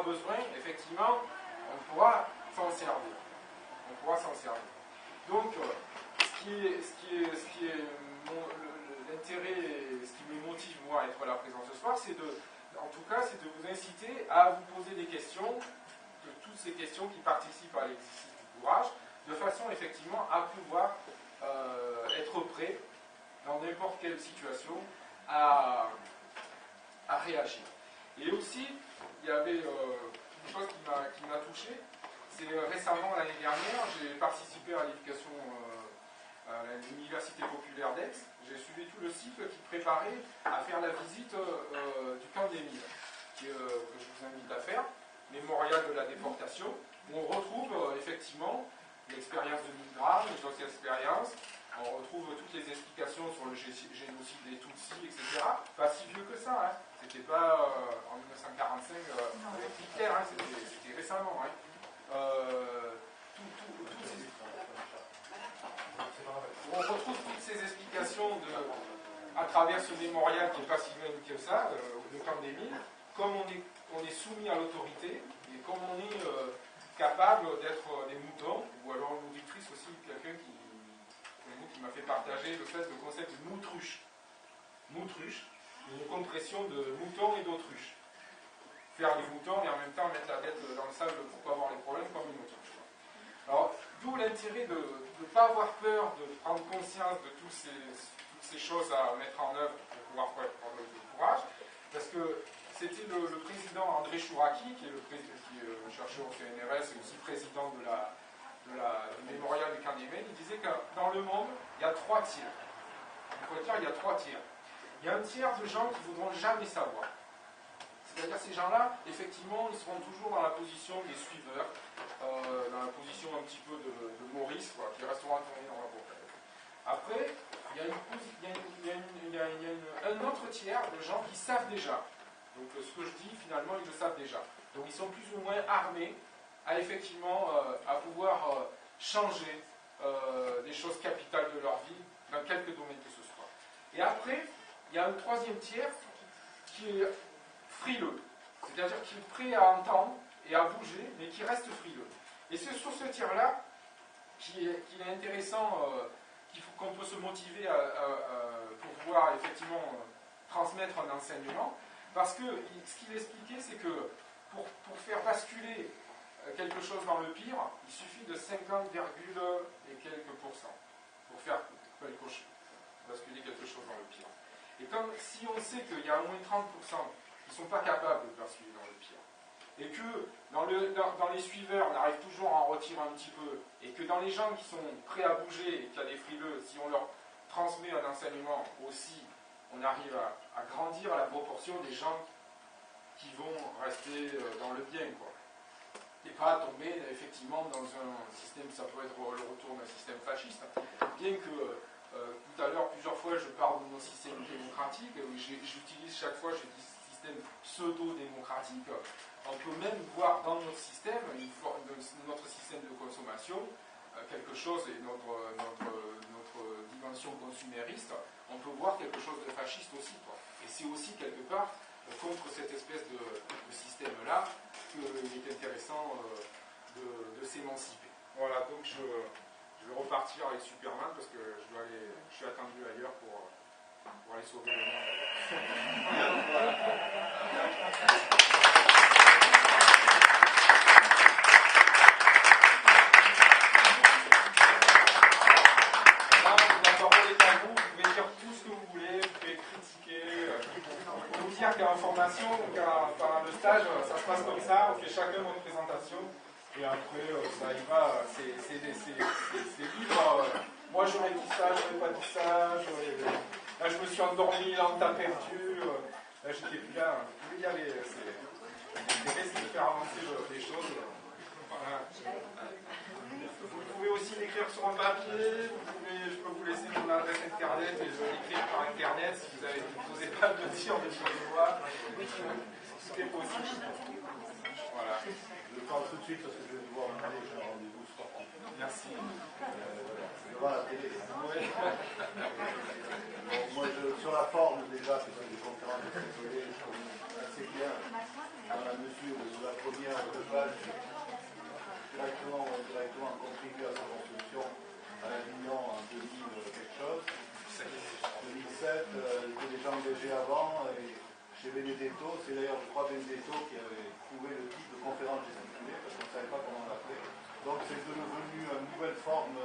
aura besoin, effectivement, on pourra s'en servir. On pourra s'en servir. Donc, ce qui est l'intérêt, ce qui me motive moi à être là présent ce soir, c'est en tout cas, c'est de vous inciter à vous poser des questions, de toutes ces questions qui participent à l'exercice du courage, de façon effectivement à pouvoir être prêt dans n'importe quelle situation à réagir. Et aussi, il y avait une chose qui m'a touché, c'est récemment l'année dernière, j'ai participé à l'éducation à l'Université populaire d'Aix. J'ai suivi tout le cycle qui préparait à faire la visite du camp des Mines, que je vous invite à faire, mémorial de la déportation, où on retrouve effectivement l'expérience de Milgram, les autres expériences, on retrouve toutes les explications sur le génocide des Tutsis, etc. Pas si vieux que ça, hein. C'était pas en 1945 avec Hitler, hein. C'était récemment. Hein. On retrouve toutes ces explications à travers ce mémorial qui n'est pas si loin que ça, le camp des Mines, comme on est soumis à l'autorité et comme on est capable d'être des moutons, ou alors une auditrice aussi, quelqu'un qui m'a fait partager le concept de moutruche. Moutruche, une compression de moutons et d'autruche. Faire les moutons et en même temps mettre la tête dans le sable pour ne pas avoir les problèmes comme une autruche. Alors, d'où l'intérêt de ne pas avoir peur, de prendre conscience de toutes ces choses à mettre en œuvre pour pouvoir prendre le courage, parce que c'était le président André Chouraki, qui est chercheur au CNRS et aussi président du mémorial du camp des Mines, il disait que dans le monde, il y a 3 tiers. Il faut dire, il y a 3 tiers. Il y a un tiers de gens qui ne voudront jamais savoir. C'est-à-dire ces gens-là, effectivement, ils seront toujours dans la position des suiveurs, dans la position un petit peu de Maurice, quoi, qui resteront tournés dans la boucle. Après, il y a un autre tiers de gens qui savent déjà. Donc ce que je dis, finalement, ils le savent déjà. Donc ils sont plus ou moins armés à effectivement à pouvoir changer des choses capitales de leur vie dans quelques domaines que ce soit. Et après, il y a un 3e tiers qui est frileux, c'est-à-dire qui est prêt à entendre et à bouger, mais qui reste frileux. Et c'est sur ce tiers-là qu'il est intéressant, qu'on peut se motiver pour pouvoir effectivement transmettre un enseignement, parce que ce qu'il expliquait, c'est que pour faire basculer quelque chose dans le pire, il suffit de 50, et quelques pourcents pour faire basculer quelque chose dans le pire. Et si on sait qu'il y a au moins 30% qui ne sont pas capables de basculer dans le pire, et que dans les suiveurs, on arrive toujours à en retirer un petit peu, et que dans les gens qui sont prêts à bouger et qui ont des frileux, si on leur transmet un enseignement aussi, on arrive à grandir à la proportion des gens qui vont rester dans le bien, quoi. Et pas tomber effectivement dans un système, ça peut être le retour d'un système fasciste, bien que tout à l'heure, plusieurs fois, je parle de nos systèmes démocratiques, j'utilise chaque fois, je dis système pseudo-démocratique. On peut même voir dans notre système, notre système de consommation, quelque chose, et notre dimension consumériste, on peut voir quelque chose de fasciste aussi, quoi. Et c'est aussi quelque part contre cette espèce de système-là qu'il est intéressant de s'émanciper. Voilà, donc je vais repartir avec Superman parce que je suis attendu ailleurs pour aller sauver le monde. La parole est à vous, vous pouvez dire tout ce que vous voulez, vous pouvez critiquer. Je peux vous dire qu'en formation, pendant le stage, ça se passe comme ça, on fait chacun notre présentation. Et après, ça y va, c'est libre. Moi, j'aurais dit ça, j'aurais pas dit ça. Là, je me suis endormi, là, on t'a perdu. Là, j'étais plus là. Vous pouvez y aller. L'intérêt, c'est de faire avancer les choses. Voilà. Vous pouvez aussi l'écrire sur un papier. Je peux vous laisser mon adresse internet et je vais l'écrire par internet. Si vous n'osez pas me le dire, mais je vais le voir. Tout est possible. Voilà. Je parle tout de suite parce que je vais devoir me aller, j'ai un rendez-vous sportif. Merci. Devant la télé. Oui. Bon, moi, sur la forme, déjà, c'est des conférences de désolé, assez bien dans la mesure où la production directement ou indirectement contribué à sa construction à l'Avignon en 2000 quelque chose. 2007, il était déjà engagé avant, et chez Benedetto, c'est d'ailleurs, je crois, Benedetto qui avait trouvé le type de conférence gesticulée, parce qu'on ne savait pas comment l'appeler. Donc c'est devenu une nouvelle forme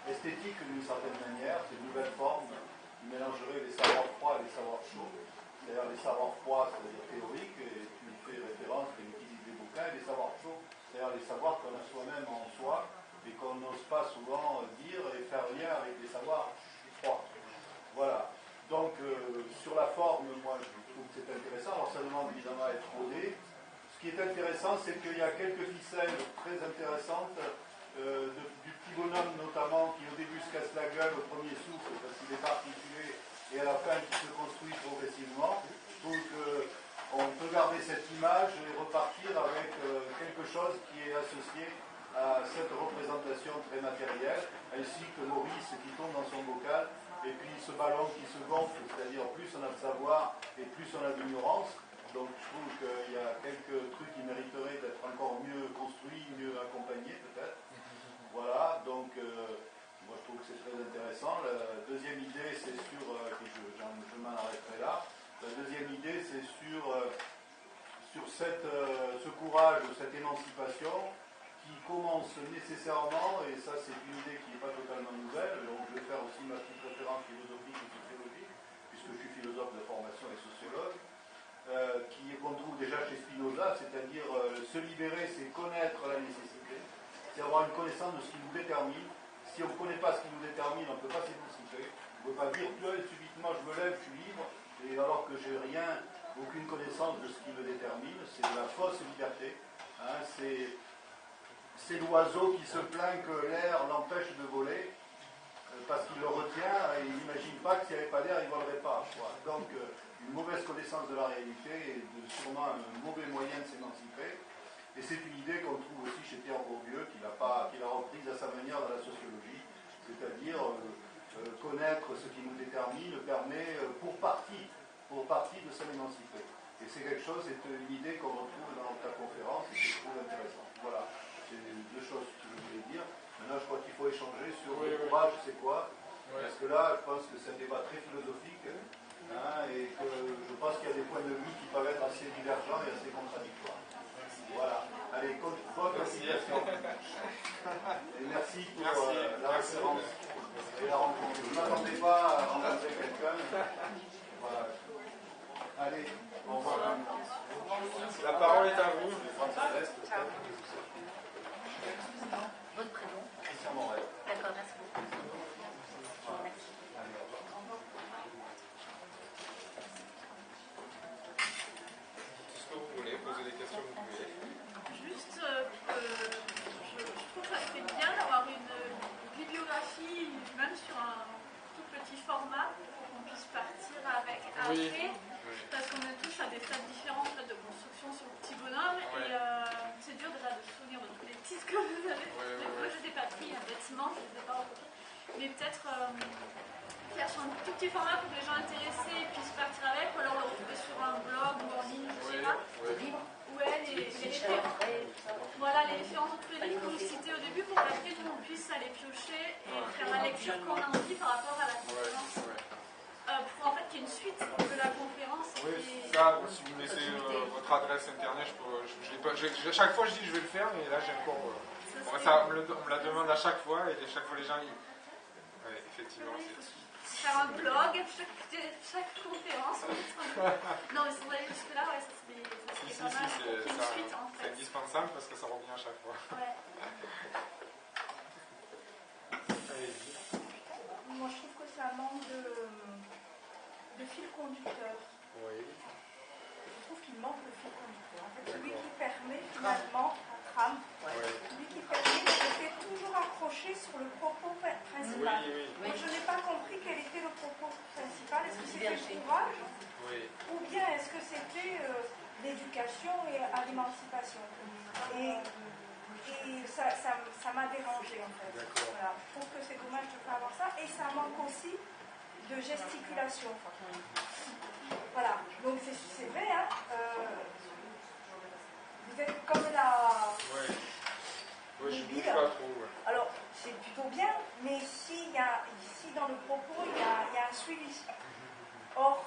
esthétique d'une certaine manière, c'est une nouvelle forme qui mélangerait les savoirs froids et les savoirs chauds. C'est-à-dire les savoirs froids, c'est-à-dire théoriques, et tu fais référence, tu utilises des bouquins, et les savoirs chauds, c'est-à-dire les savoirs qu'on a soi-même en soi, et qu'on n'ose pas souvent dire et faire lien avec les savoirs froids. Voilà. Donc, sur la forme, moi, je trouve que c'est intéressant. Alors, ça demande évidemment à être rodé. Ce qui est intéressant, c'est qu'il y a quelques ficelles très intéressantes, du petit bonhomme notamment, qui au début se casse la gueule au premier souffle, parce qu'il est particulier, et à la fin, qui se construit progressivement. Donc, on peut garder cette image et repartir avec quelque chose qui est associé à cette représentation très matérielle, ainsi que Maurice qui tombe dans son bocal, et puis ce ballon qui se gonfle, c'est-à-dire plus on a de savoir et plus on a d'ignorance. Donc je trouve qu'il y a quelques trucs qui mériteraient d'être encore mieux construits, mieux accompagnés peut-être. Voilà, donc moi je trouve que c'est très intéressant. La deuxième idée, c'est sur, je m'en arrêterai là, la deuxième idée, c'est sur ce courage, cette émancipation, qui commence nécessairement, et ça c'est une idée qui n'est pas totalement nouvelle, donc je vais faire aussi ma petite référence philosophique et sociologique, puisque je suis philosophe de formation et sociologue, qu'on trouve déjà chez Spinoza, c'est-à-dire se libérer, c'est connaître la nécessité, c'est avoir une connaissance de ce qui nous détermine. Si on ne connaît pas ce qui nous détermine, on ne peut pas s'émanciper. On ne peut pas dire, subitement je me lève, je suis libre, et alors que j'ai rien, aucune connaissance de ce qui me détermine, c'est de la fausse liberté. Hein, c'est l'oiseau qui se plaint que l'air l'empêche de voler, parce qu'il le retient et il n'imagine pas que s'il n'y avait pas d'air, il ne volerait pas. Quoi. Donc, une mauvaise connaissance de la réalité est sûrement un mauvais moyen de s'émanciper. Et c'est une idée qu'on trouve aussi chez Pierre Bourdieu, qu'il a reprise à sa manière dans la sociologie, c'est-à-dire connaître ce qui nous détermine permet pour partie de s'émanciper. Et c'est quelque chose, c'est une idée qu'on retrouve dans ta conférence et que je trouve intéressante. Voilà, c'est deux choses que je voulais dire. Maintenant, je crois qu'il faut échanger sur le courage, c'est quoi. Parce que là, je pense que c'est un débat très philosophique, hein, et que je pense qu'il y a des points de vue qui peuvent être assez divergents et assez contradictoires. Voilà. Allez, bonne continuation. Et merci pour la référence et la rencontre. Je ne m'attendais pas à rencontrer quelqu'un. Voilà. Allez, au revoir. La parole est à vous. Votre prénom? Christian Morel. D'accord, merci beaucoup. Merci. Ce que vous voulez, poser des questions, vous pouvez. Juste, je trouve que ça serait bien d'avoir une bibliographie, même sur un tout petit format, pour qu'on puisse partir avec après, parce qu'on est tous à des stades différents en fait, de construction sur le petit bonhomme, et c'est dur déjà de se souvenir de tous les titres que vous avez. Moi, je n'ai pas pris un bâtiment, je ne les ai pas recopiés, mais peut-être faire sur un tout petit format pour que les gens intéressés puissent partir avec, ou alors le retrouver sur un blog ou en ligne, je ne sais pas. Ouais, les références. Voilà, les références de tous les livres que vous citez au début pour qu'après nous on puisse aller piocher et faire la lecture qu'on a envie par rapport à la conférence. Pour en fait qu'il y ait une suite de la conférence. Oui, ça, si vous me laissez votre adresse internet, à chaque fois je dis que je vais le faire, mais là j'ai encore. On me la demande à chaque fois, et à chaque fois les gens. Oui, effectivement. Faire un blog, chaque conférence. Non, mais si on allait jusque-là, ouais, ça serait pas mal. Il y a une suite en fait. C'est indispensable parce que ça revient à chaque fois. Ouais. Moi, je trouve que ça manque de fil conducteur. Oui. Je trouve qu'il manque de fil conducteur. En fait, celui qui permet finalement, un tram, celui qui permet de rester toujours accroché sur le propos principal. Donc, je n'ai pas compris quel était le propos principal. Est-ce que c'était le courage ou bien est-ce que c'était l'éducation et à l'émancipation? Et ça m'a dérangé en fait. Voilà. Je trouve que c'est dommage de ne pas avoir ça. Et ça manque aussi de gesticulation. Voilà. Donc c'est vrai, hein, vous êtes comme la pas trop, ouais. Alors, c'est plutôt bien, mais ici, dans le propos, il y a un suivi. Or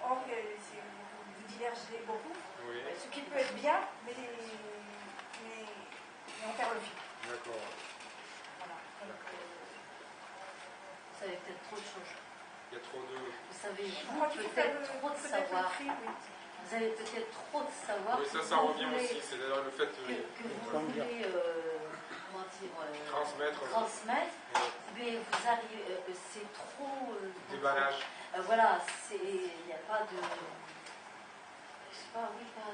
vous divergez beaucoup, Oui. ce qui peut être bien, mais on perd le fil. D'accord. Voilà. Donc, Vous savez peut-être trop de choses. Il y a trop de... Vous savez, je crois qu'il faut peut-être trop de savoir. le tri, oui. Vous avez peut-être trop de savoir. Oui, ça revient aussi. C'est d'ailleurs le fait que vous voulez, comment dire, transmettre, mais vous arrivez, c'est trop... déballage. Voilà, il n'y a pas de... Je sais pas, oui, pas...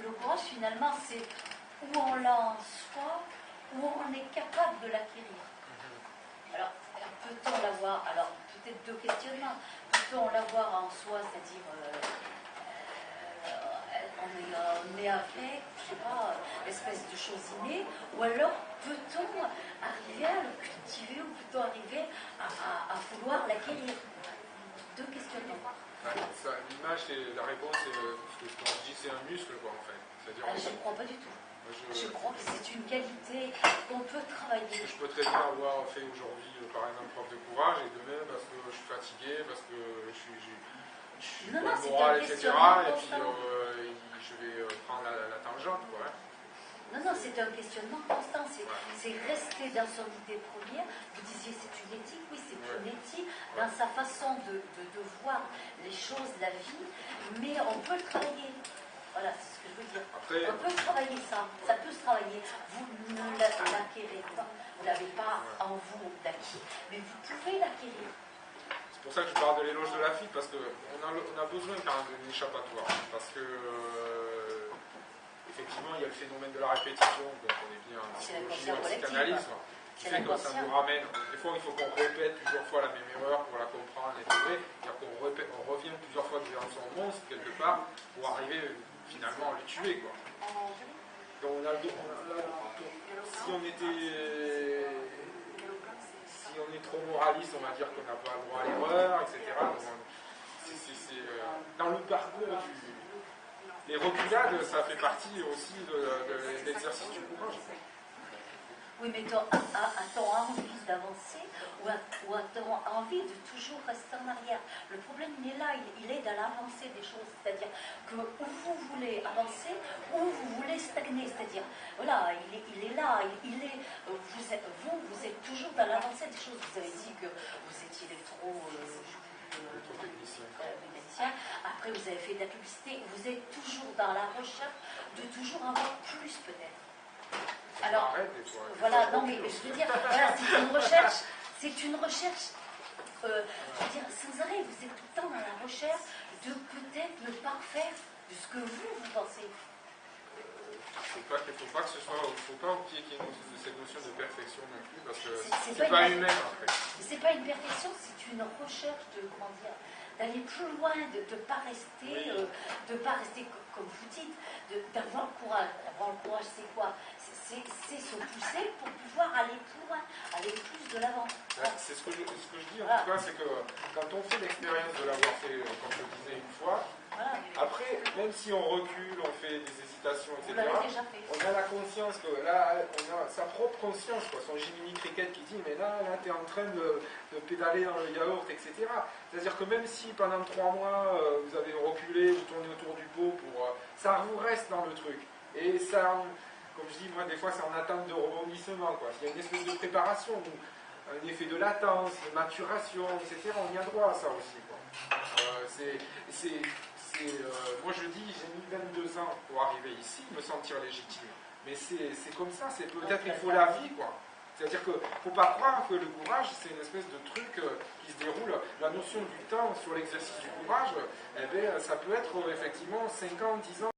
le courage, finalement, c'est où on l'a en soi, où on est capable de l'acquérir. Alors, peut-on l'avoir? Alors, peut-être deux questionnements. Peut-on l'avoir en soi, c'est-à-dire... on est avec, je sais pas, espèce de chose innée, ou alors peut-on arriver à le cultiver ou peut-on arriver à vouloir l'acquérir? Deux questionnements. L'image, la réponse, ce que je dis, c'est un muscle, quoi, en fait. Je ne crois pas du tout. Je crois que c'est une qualité qu'on peut travailler. Parce que je peux très bien avoir fait aujourd'hui, par exemple, preuve de courage, et demain, parce que je suis fatigué, parce que je suis non, pas c'est moral, un etc. questionnement Et puis, constant. je vais prendre la tangente, quoi. Non, c'est un questionnement constant. C'est rester dans son idée première. Vous disiez c'est une éthique, oui, c'est une éthique dans sa façon de voir les choses, la vie, mais on peut le travailler. Voilà, c'est ce que je veux dire. Après, on peut travailler ça peut se travailler. Vous ne l'acquérez pas, vous ne l'avez pas en vous d'acquis, mais vous pouvez l'acquérir. C'est pour ça que je parle de l'éloge de la fille, parce qu'on a besoin quand même d'un échappatoire. Parce que, effectivement, il y a le phénomène de la répétition, donc on est bien en psychologie, en psychanalyse, qui fait que ça nous ramène. Des fois, il faut qu'on répète plusieurs fois la même erreur pour la comprendre, l'intégrer. C'est-à-dire qu'on revient plusieurs fois devant son monstre, quelque part, pour arriver finalement à le tuer, quoi. Donc si on est trop moraliste, on va dire qu'on n'a pas le droit à l'erreur, etc. Dans le parcours les reculades, ça fait partie aussi de l'exercice du courage. Oui, mais a-t-on envie d'avancer ou a-t-on envie de toujours rester en arrière? Le problème, il est là, il est dans l'avancée des choses. C'est-à-dire que où vous voulez avancer, ou vous voulez stagner. C'est-à-dire, voilà, il est là, vous êtes toujours dans l'avancée des choses. Vous avez dit que vous étiez mécanicien. Après, vous avez fait de la publicité. Vous êtes toujours dans la recherche de toujours avoir plus, peut-être. Alors, voilà, non, mais je veux dire, voilà, c'est une recherche, je veux dire, sans arrêt, vous êtes tout le temps dans la recherche de peut-être le parfaire de ce que vous pensez. Il ne faut pas que ce soit, faut pas oublier qu'il y ait cette notion de perfection non plus, parce que c'est pas humain en fait. C'est pas une perfection, c'est une recherche de, comment dire, d'aller plus loin, de ne pas rester, comme vous dites, d'avoir le courage. Avoir le courage, c'est quoi? C'est se pousser pour pouvoir aller plus loin, aller plus de l'avant. C'est ce que je dis en tout cas, c'est que quand on fait l'expérience de l'avoir fait, comme je le disais une fois, après, même si on recule, on fait des hésitations, etc., on a la conscience que là, on a sa propre conscience, quoi, son Jiminy Cricket qui dit, mais là tu es en train de pédaler dans le yaourt, etc. C'est-à-dire que même si pendant 3 mois, vous avez reculé, vous tournez autour du pot, ça vous reste dans le truc. Et ça, comme je dis, moi, des fois, c'est en attente de rebondissement, quoi. Il y a une espèce de préparation, un effet de latence, de maturation, etc. On y a droit à ça aussi, quoi. Moi je dis, j'ai mis 22 ans pour arriver ici, me sentir légitime. Mais c'est comme ça, c'est peut-être qu'il faut la vie, quoi. C'est-à-dire qu'il ne faut pas croire que le courage, c'est une espèce de truc qui se déroule. La notion du temps sur l'exercice du courage, eh bien, ça peut être effectivement 5 ans, 10 ans.